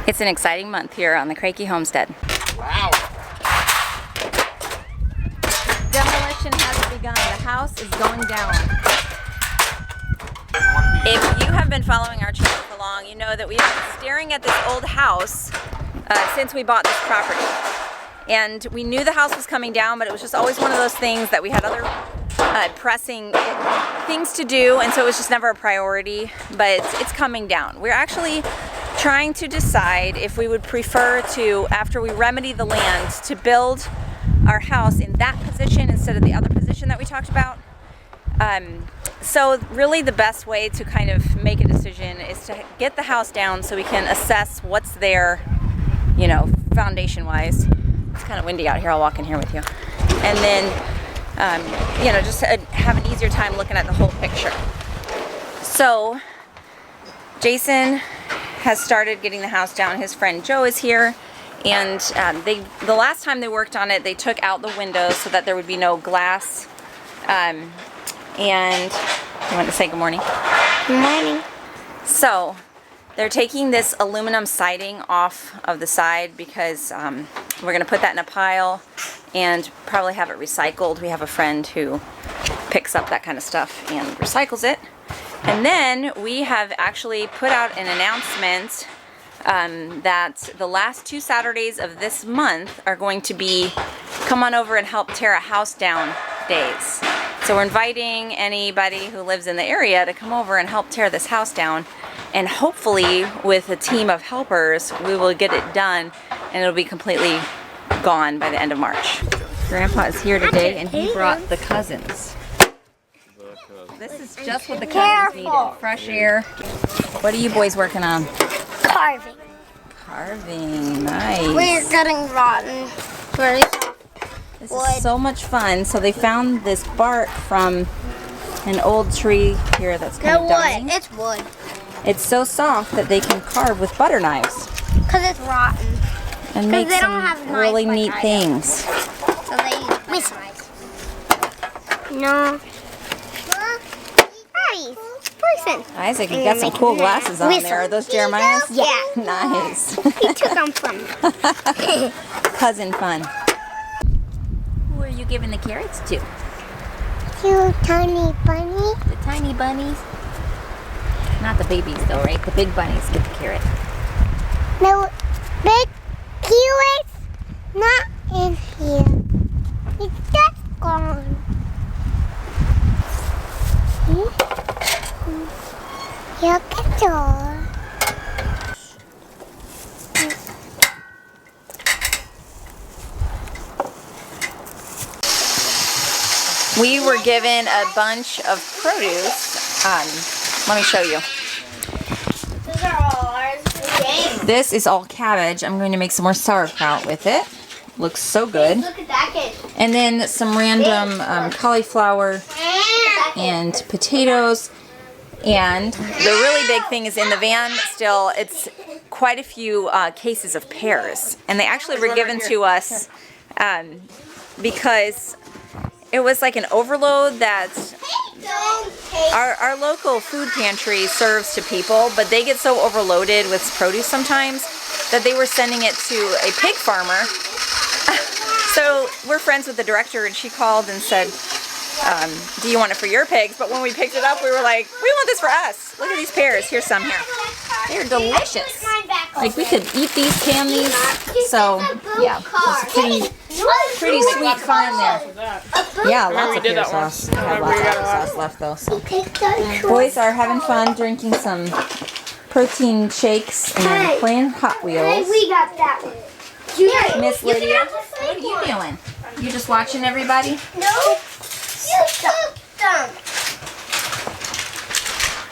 It's an exciting month here on the Kreke homestead. Wow. Demolition has begun. The house is going down. If you have been following our channel for long, you know that we have been staring at this old house since we bought this property. And we knew the house was coming down, but it was just always one of those things that we had other pressing things to do, and so it was just never a priority, but it's coming down. We're actually trying to decide if we would prefer to, after we remedy the land, to build our house in that position instead of the other position that we talked about. So really the best way to kind of make a decision is to get the house down so we can assess what's there, you know, foundation wise. It's kind of windy out here, I'll walk in here with you. And then, you know, just have an easier time looking at the whole picture. So Jason has started getting the house down. His friend Joe is here, and the last time they worked on it, they took out the windows so that there would be no glass. And you want to say good morning? Good morning. So they're taking this aluminum siding off of the side because we're going to put that in a pile and probably have it recycled. We have a friend who picks up that kind of stuff and recycles it. And then we have actually put out an announcement that the last 2 Saturdays of this month are going to be come on over and help tear a house down days. So we're inviting anybody who lives in the area to come over and help tear this house down. And hopefully with a team of helpers, we will get it done and it'll be completely gone by the end of March. Grandpa is here today and he brought the cousins. This is just what the cousins needed. Fresh air. What are you boys working on? Carving. Carving. Nice. We're getting rotten. This is so much fun. So they found this bark from an old tree here that's kind of dying. It's wood. It's so soft that they can carve with butter knives. Because it's rotten. And make they some don't have really knives neat like things. So they use knives. No. Isaac, you got some cool glasses on there. Are those Jeremiah's? Yeah. Nice. He took them from me. Cousin fun. Who are you giving the carrots to? You tiny bunny. The tiny bunnies? Not the babies though, right? The big bunnies get the carrot. No, big carrots not in here. It's just gone. Look at all. We were given a bunch of produce. Let me show you. These are all ours. This is all cabbage. I'm going to make some more sauerkraut with it. Looks so good. Look at that kid. And then some random cauliflower and potatoes. And the really big thing is in the van still, it's quite a few cases of pears. And they actually were given to us because it was like an overload that our local food pantry serves to people, but they get so overloaded with produce sometimes that they were sending it to a pig farmer. So we're friends with the director, and she called and said, do you want it for your pigs? But when we picked it up, we were like, we want this for us. Look at these pears. Here's some here. They're delicious. Like we could eat these, can these. So yeah, it's pretty sweet fun there. Yeah, lots of pear sauce. We have lots of sauce left though. So. Boys are having fun drinking some protein shakes and then playing Hot Wheels. We got that one. Miss Lydia, what are you doing? You just watching everybody? No. You took them.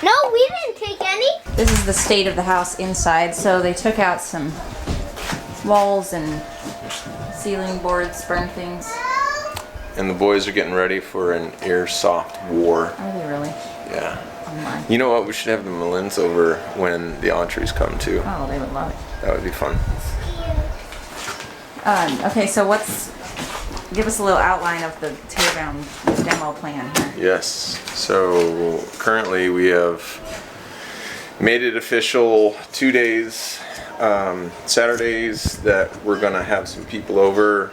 No, we didn't take any. This is the state of the house inside. So they took out some walls and ceiling boards, burn things. And the boys are getting ready for an airsoft war. Are they really? Yeah. Oh my. You know what? We should have the Malins over when the entrees come too. Oh, they would love it. That would be fun. Okay, so give us a little outline of the teardown demo plan here. Yes. So currently we have made it official 2 days Saturdays that we're gonna have some people over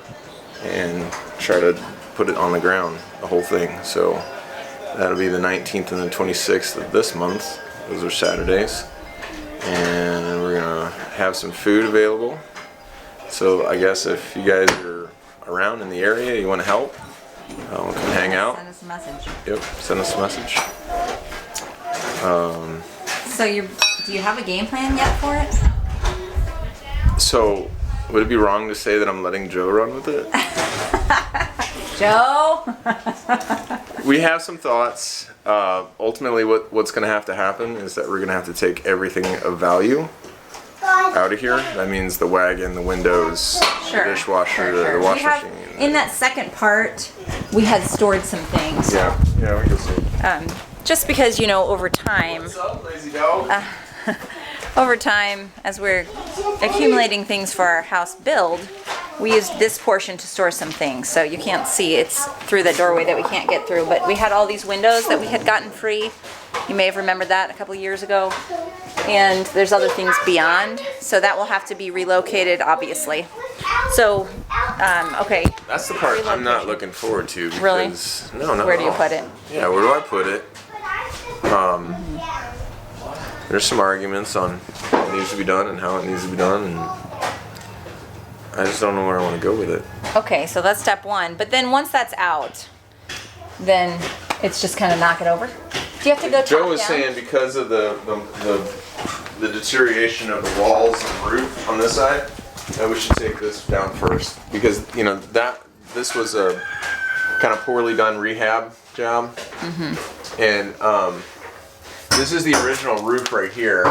and try to put it on the ground, the whole thing. So that'll be the 19th and the 26th of this month. Those are Saturdays. And we're gonna have some food available. So I guess if you guys are around in the area, you want to help, come hang out. Send us a message. Yep, send us a message. So do you have a game plan yet for it? So would it be wrong to say that I'm letting Joe run with it? Joe? We have some thoughts. Ultimately, what's going to have to happen is that we're going to have to take everything of value out of here. That means the wagon, the windows, Sure. the dishwasher, Sure. the We washing have, machine. in that second part, we had stored some things. Yeah, we can see. Just because, over time, What's up, lazy dog? over time, as we're accumulating things for our house build, we used this portion to store some things. So you can't see, it's through the doorway that we can't get through. But we had all these windows that we had gotten free. You may have remembered that a couple years ago. And there's other things beyond. So that will have to be relocated, obviously. So, okay. That's the part I'm not looking forward to. Because, Really? No, not Where at do you all. put it? Yeah, where do I put it? There's some arguments on what needs to be done and how it needs to be done, and I just don't know where I want to go with it. Okay, so that's step one. But then once that's out, then it's just kind of knock it over. Do you have to go top Joe was down? saying because of the deterioration of the walls and roof on this side, that we should take this down first, because this was a kind of poorly done rehab job, and this is the original roof right here.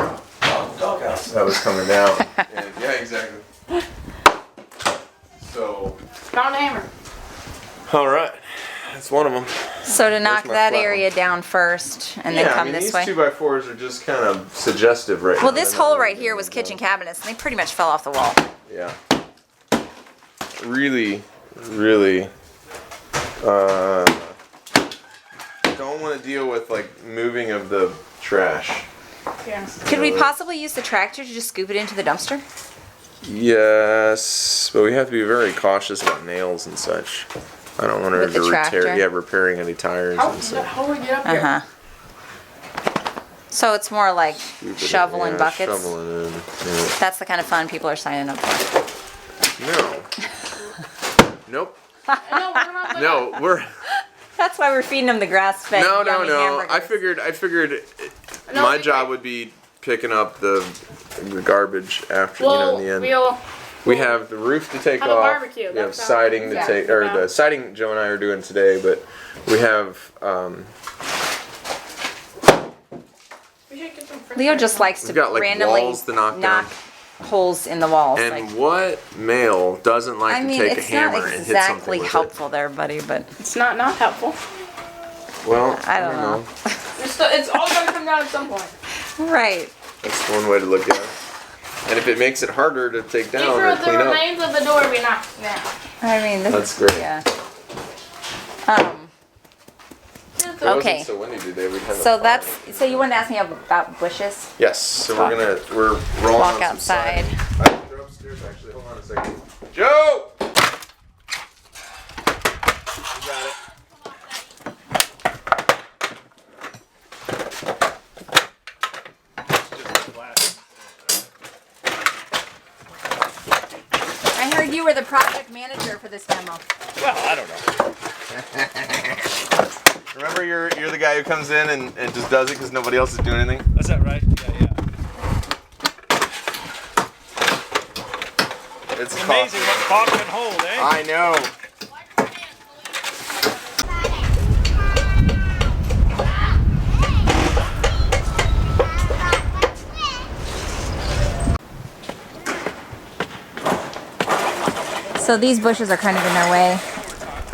Doghouse. That was coming down. And, yeah, exactly. So. Found a hammer. All right, that's one of them. So to knock my that flat area one? down first, and then come this these way. 2x4s are just kind of suggestive right now. Well, this They're not hole really right here was doing kitchen cabinets, and they pretty much fell off the wall. Yeah. Really, really. Don't want to deal with like moving of the trash. Could we possibly use the tractor to just scoop it into the dumpster? Yes, but we have to be very cautious about nails and such. I don't want her With the to tractor? repairing any tires and such. How do we get up here? Uh-huh. So it's more like shoveling Yeah, buckets. Shoveling in. Yeah. That's the kind of fun people are signing up for. No. Nope. No, we're not like No, we're. That's why we're feeding them the grass-fed No. yummy hamburgers. I figured my job would be picking up the garbage after, Well, in the end. we'll We have the roof to take have a off. barbecue. We have That's siding to yeah. take, or the siding Joe and I are doing today, but we have, We should get some French Leo fries. just likes to We've got, like, randomly walls to knock down. holes in the walls. and like, what male doesn't like I to mean, take a it's not hammer and hit something exactly with helpful there, buddy, but It's not helpful. it? Well, I don't know. It's all gonna come down at some point. Right. That's one way to look at it. And if it makes it harder to take down Even or if the clean up, remains of the door be knocked down. I mean, this That's great. Yeah. If it Okay. wasn't so windy today, we'd have a So fire. that's so you wanted to ask me about bushes? Yes, so we're rolling Walk on some outside. siding. I can go upstairs actually. Hold on a second. Joe! You got it. I heard you were the project manager for this demo. Well, I don't know. Remember, you're the guy who comes in and just does it because nobody else is doing anything? Is that right? Yeah. It's Amazing what Bob can hold, eh? I know. So these bushes are kind of in their way.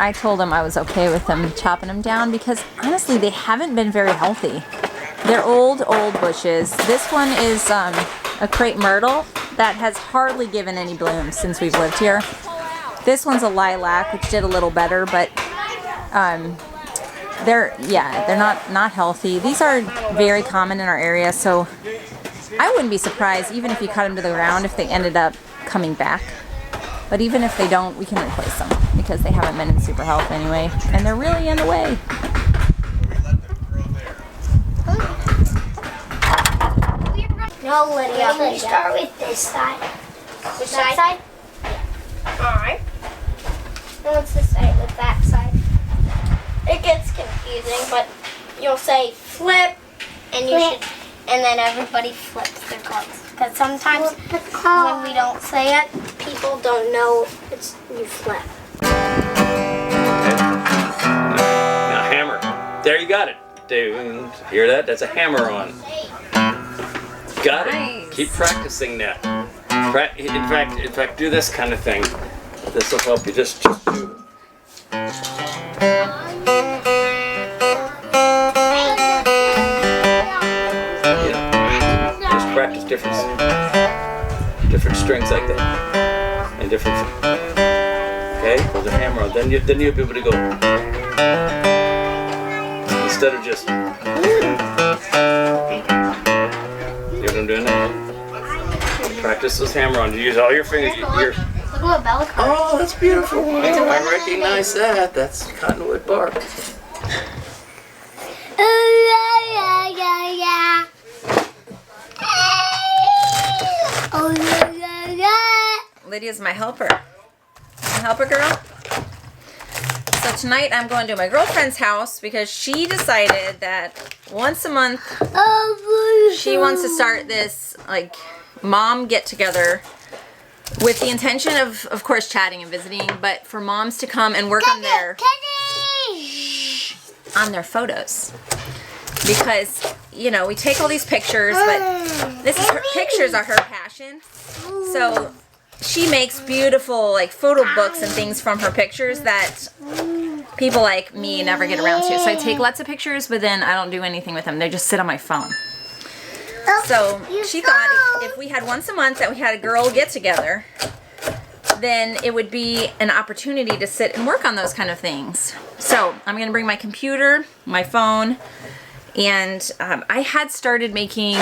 I told them I was okay with them chopping them down because honestly they haven't been very healthy. They're old bushes. This one is a crepe myrtle that has hardly given any blooms since we've lived here. This one's a lilac, which did a little better, but they're not healthy. These are very common in our area, so I wouldn't be surprised even if you cut them to the ground if they ended up coming back. But even if they don't, we can replace them because they haven't been in super health anyway. And they're really in the way. No, Lydia. Let's start with this side. Which side? Alright. And what's this side with that side? It gets confusing, but you'll say flip, and you should, and then everybody flips their cards. Because sometimes when we don't say it, people don't know it's you flip. Now hammer. There, you got it. Dude, hear that? That's a hammer on. Got it. Nice. Keep practicing that. In fact, do this kind of thing. This will help you. Just do. Yeah. Just practice different strings like that, and different. Okay, hold the hammer on. Then you'll be able to go instead of just. See what I'm doing now? Practice this hammer on. You use all your fingers. Look what Bella cut. Oh, that's beautiful. I recognize that. That's cottonwood bark. Lydia's my helper. My helper girl. So tonight I'm going to my girlfriend's house because she decided that once a month she wants to start this like mom get together with the intention of course chatting and visiting, but for moms to come and work on their photos. Because, you know, we take all these pictures, but pictures are her passion. So she makes beautiful like photo books and things from her pictures that people like me never get around to. So I take lots of pictures, but then I don't do anything with them. They just sit on my phone. So she thought if we had once a month that we had a girl get together, then it would be an opportunity to sit and work on those kind of things. So I'm going to bring my computer, my phone, and I had started making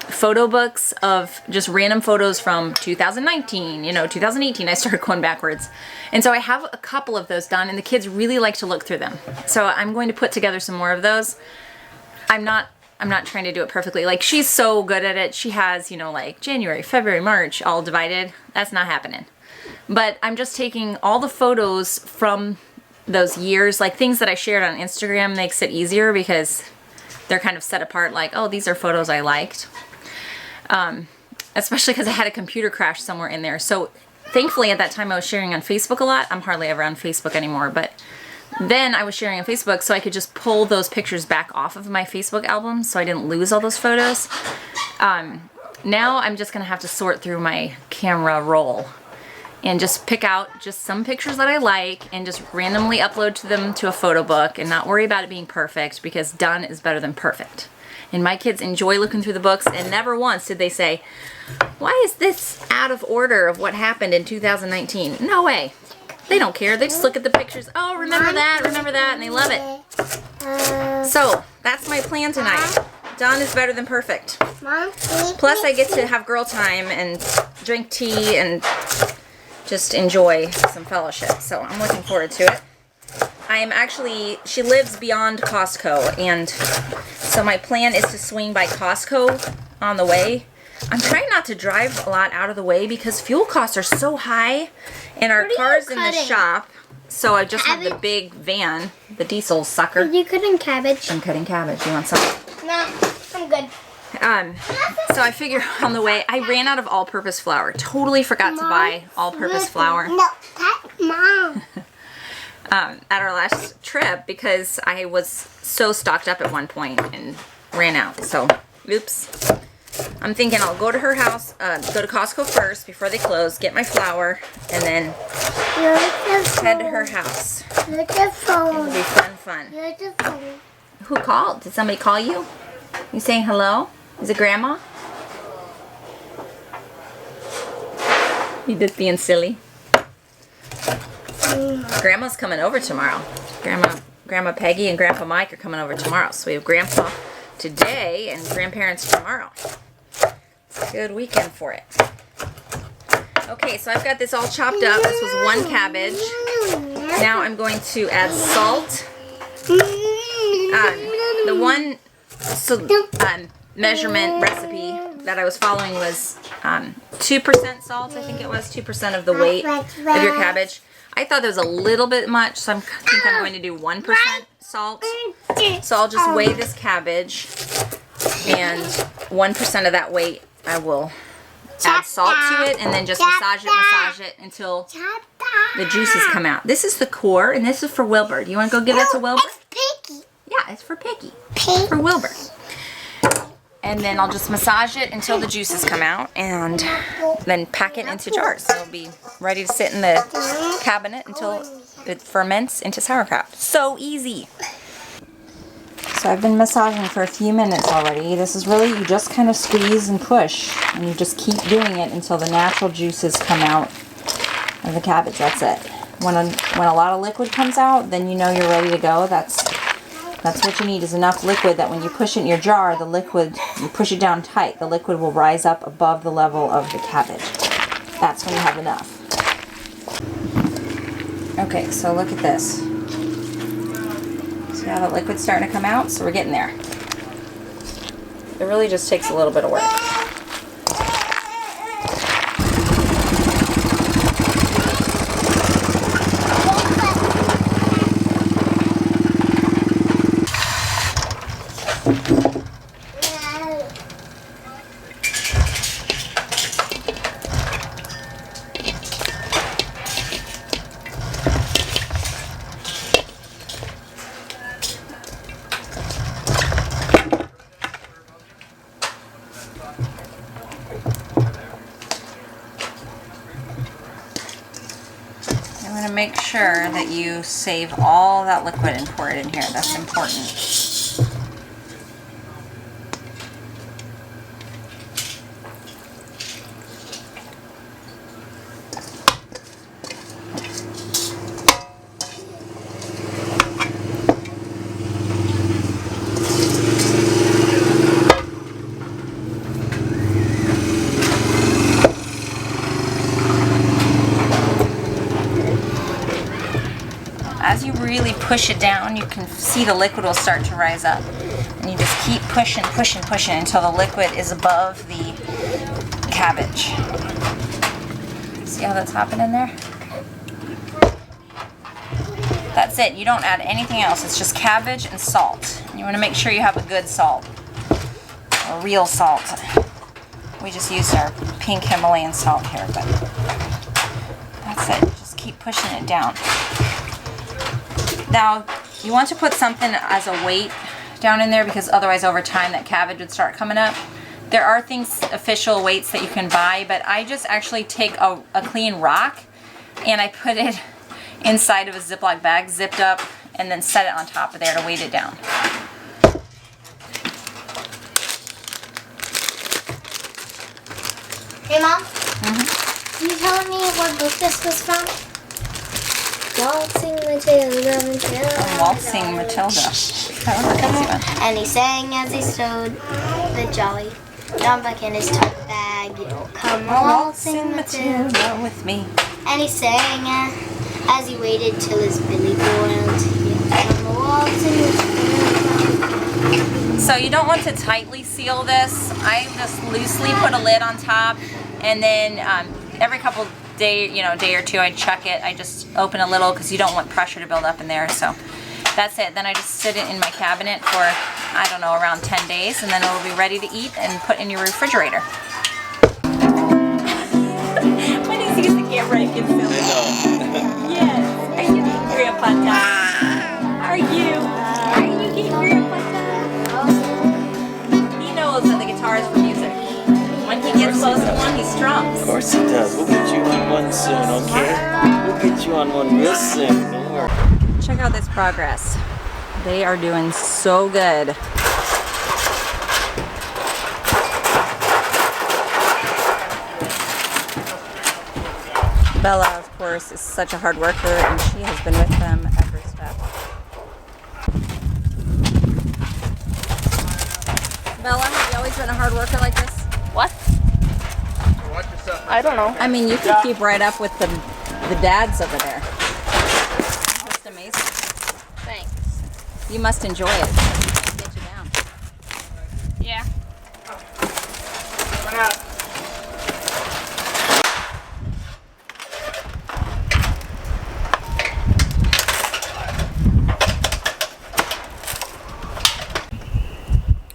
photo books of just random photos from 2019, 2018. I started going backwards. And so I have a couple of those done, and the kids really like to look through them. So I'm going to put together some more of those. I'm not trying to do it perfectly. Like, she's so good at it. She has, like January, February, March, all divided. That's not happening. But I'm just taking all the photos from those years, like things that I shared on Instagram makes it easier because they're kind of set apart, like, oh, these are photos I liked. Especially because I had a computer crash somewhere in there. So thankfully at that time I was sharing on Facebook a lot. I'm hardly ever on Facebook anymore, but then I was sharing on Facebook so I could just pull those pictures back off of my Facebook album so I didn't lose all those photos. Now I'm just going to have to sort through my camera roll and just pick out just some pictures that I like and just randomly upload them to a photo book and not worry about it being perfect, because done is better than perfect. And my kids enjoy looking through the books, and never once did they say, why is this out of order of what happened in 2019? No way. They don't care. They just look at the pictures. Oh, remember that, and they love it. So that's my plan tonight. Done is better than perfect. Plus I get to have girl time and drink tea and just enjoy some fellowship. So I'm looking forward to it. She lives beyond Costco, and so my plan is to swing by Costco on the way. I'm trying not to drive a lot out of the way because fuel costs are so high, and our car's in the shop, so I just have the big van, the diesel sucker. Are you cutting cabbage? I'm cutting cabbage. You want some? No, I'm good. So I figure on the way, I ran out of all-purpose flour. Totally forgot to buy all-purpose flour. No, Mom. At our last trip because I was so stocked up at one point and ran out. So, oops. I'm thinking I'll go to her house, go to Costco first before they close, get my flour, and then head to her house. Look at phone. It'll be fun. Look at phone. Who called? Did somebody call you? You saying hello? Is it Grandma? You just being silly. Grandma's coming over tomorrow. Grandma Peggy and Grandpa Mike are coming over tomorrow. So we have Grandpa today and grandparents tomorrow. Good weekend for it. Okay, so I've got this all chopped up. This was 1 cabbage. Now I'm going to add salt. The one measurement recipe that I was following was 2% salt. I think it was 2% of the weight of your cabbage. I thought that was a little bit much, so I think I'm going to do 1% salt. So I'll just weigh this cabbage, and 1% of that weight I will add salt to it, and then just massage it until the juices come out. This is the core, and this is for Wilbur. Do you want to go give that to Wilbur? It's Piggy. Yeah, it's for Piggy. For Wilbur. And then I'll just massage it until the juices come out, and then pack it into jars. So it'll be ready to sit in the cabinet until it ferments into sauerkraut. So easy. So I've been massaging for a few minutes already. This is really, you just kind of squeeze and push, and you just keep doing it until the natural juices come out of the cabbage. That's it. When a lot of liquid comes out, then you know you're ready to go. That's what you need, is enough liquid that when you push it in your jar, the liquid, you push it down tight, the liquid will rise up above the level of the cabbage. That's when you have enough. Okay, so look at this. See how the liquid's starting to come out? So we're getting there. It really just takes a little bit of work. Make sure that you save all that liquid and pour it in here. That's important. As you really push it down, you can see the liquid will start to rise up. And you just keep pushing until the liquid is above the cabbage. See how that's happening there? That's it. You don't add anything else. It's just cabbage and salt. You want to make sure you have a good salt, or real salt. We just used our pink Himalayan salt here, but that's it. Just keep pushing it down. Now, you want to put something as a weight down in there, because otherwise over time that cabbage would start coming up. There are things, official weights that you can buy, but I just actually take a clean rock and I put it inside of a Ziploc bag, zipped up, and then set it on top of there to weight it down. Hey, Mom? Can you tell me what book this was from? Waltzing Matilda, Matilda. Oh, Waltzing Matilda. That was an easy one. And he sang as he stowed the jolly jumbuck in his tote bag. You'll come waltzing Matilda with me. And he sang as he waited till his belly boiled. You'll come waltzing Matilda. So you don't want to tightly seal this. I just loosely put a lid on top, and then every couple day or two, I check it. I just open a little because you don't want pressure to build up in there. So that's it. Then I just sit it in my cabinet for, I don't know, around 10 days, and then it'll be ready to eat and put in your refrigerator. When he's using the camera, it gets silly. Yes. Are you getting Grandpa time? Are you getting Grandpa time? He knows that the guitar is for music. When he gets close to one, he strums. Of course he does. We'll get you on one soon, okay? We'll get you on one real soon. Don't worry. Check out this progress. They are doing so good. Bella, of course, is such a hard worker, and she has been with them every step. Bella, have you always been a hard worker like this? What? I don't know. I mean, you could keep right up with the dads over there. Just amazing. Thanks. You must enjoy it. Get you down. Yeah. Run out.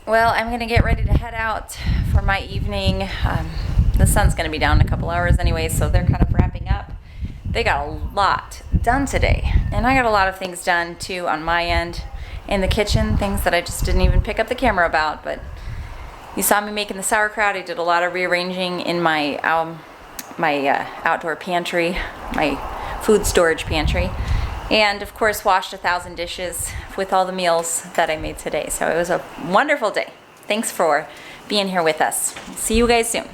Well, I'm going to get ready to head out for my evening. The sun's going to be down in a couple hours anyway, so they're kind of wrapping up. They got a lot done today, and I got a lot of things done too on my end in the kitchen, things that I just didn't even pick up the camera about, but you saw me making the sauerkraut. I did a lot of rearranging in my outdoor pantry, my food storage pantry, and of course washed 1,000 dishes with all the meals that I made today. So it was a wonderful day. Thanks for being here with us. See you guys soon.